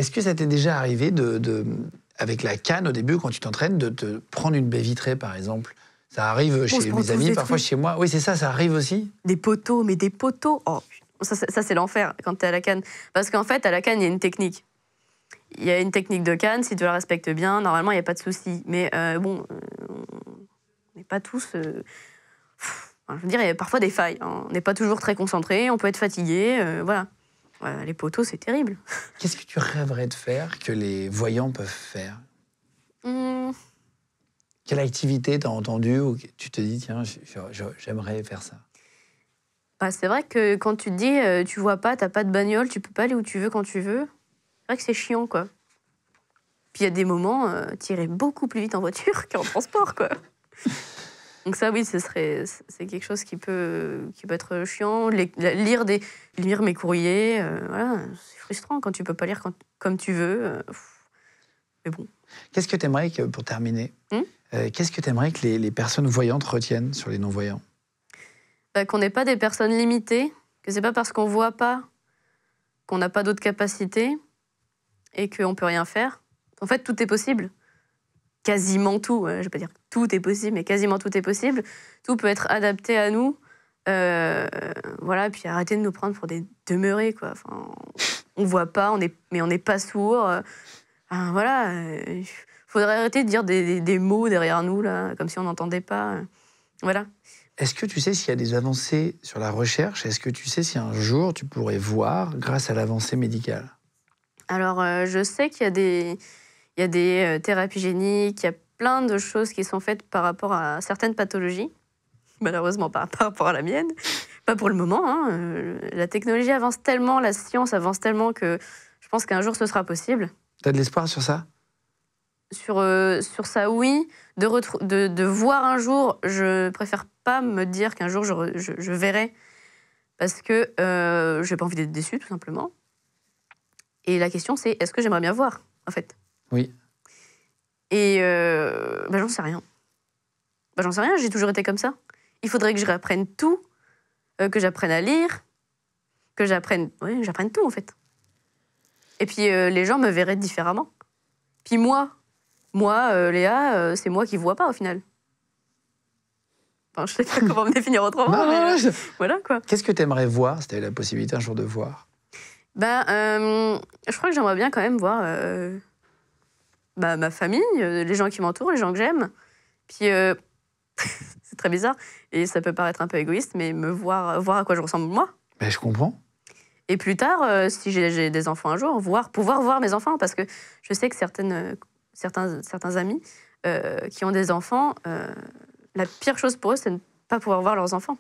Est-ce que ça t'est déjà arrivé avec la canne, au début, quand tu t'entraînes, de te prendre une baie vitrée, par exemple? Ça arrive chez mes amis, parfois chez moi. Oui, c'est ça, ça arrive aussi. Des poteaux, mais des poteaux. Oh, ça c'est l'enfer quand t'es à la canne. Parce qu'en fait, à la canne, il y a une technique. Il y a une technique de canne, si tu la respectes bien, normalement, il n'y a pas de souci. Mais bon, on n'est pas tous... je veux dire, il y a parfois des failles. Hein. On n'est pas toujours très concentré, on peut être fatigué, voilà. Les poteaux, c'est terrible. Qu'est-ce que tu rêverais de faire que les voyants peuvent faire? Quelle activité t'as entendue ou tu te dis, tiens, j'aimerais faire ça? C'est vrai que quand tu te dis, tu vois pas, t'as pas de bagnole, tu peux pas aller où tu veux quand tu veux, c'est vrai que c'est chiant, quoi. Puis il y a des moments, t'irais beaucoup plus vite en voiture qu'en transport, quoi. Donc ça, oui, c'est quelque chose qui peut être chiant. Lire mes courriers, voilà, c'est frustrant quand tu peux pas lire comme tu veux. Mais bon. Qu'est-ce que t'aimerais que, pour terminer, qu'est-ce que t'aimerais que les personnes voyantes retiennent sur les non-voyants? Qu'on n'est pas des personnes limitées, que c'est pas parce qu'on voit pas qu'on n'a pas d'autres capacités et qu'on peut rien faire. En fait, tout est possible. Quasiment tout. Je vais pas dire que tout est possible, mais quasiment tout est possible. Tout peut être adapté à nous. Voilà, puis arrêter de nous prendre pour des demeurés, quoi. Enfin, on voit pas, mais on n'est pas sourd. Voilà. Faudrait arrêter de dire des mots derrière nous, là, comme si on n'entendait pas. Voilà. Est-ce que tu sais s'il y a des avancées sur la recherche? Est-ce que tu sais si un jour tu pourrais voir grâce à l'avancée médicale? Alors, je sais qu'il y a des thérapies géniques, il y a plein de choses qui sont faites par rapport à certaines pathologies. Malheureusement, pas par rapport à la mienne. Pas pour le moment. Hein. La technologie avance tellement, la science avance tellement que je pense qu'un jour, ce sera possible. T'as de l'espoir sur ça? Sur ça, oui. De voir un jour, je préfère pas me dire qu'un jour, je verrai. Parce que j'ai pas envie d'être déçue, tout simplement. Et la question, c'est, est-ce que j'aimerais bien voir, en fait? Oui. Et j'en sais rien. J'en sais rien, j'ai toujours été comme ça. Il faudrait que je réapprenne tout, que j'apprenne à lire, que j'apprenne tout, en fait. Et puis, les gens me verraient différemment. Puis moi, Léa, c'est moi qui vois pas, au final. Enfin, je sais pas comment me définir autrement, mais voilà, quoi. Qu'est-ce que t'aimerais voir si t'avais la possibilité un jour de voir? Je crois que j'aimerais bien quand même voir ma famille, les gens qui m'entourent, les gens que j'aime. Puis, c'est très bizarre, et ça peut paraître un peu égoïste, mais voir à quoi je ressemble moi. Ben, je comprends. Et plus tard, si j'ai des enfants un jour, pouvoir voir mes enfants, parce que je sais que certains amis qui ont des enfants, la pire chose pour eux, c'est de ne pas pouvoir voir leurs enfants.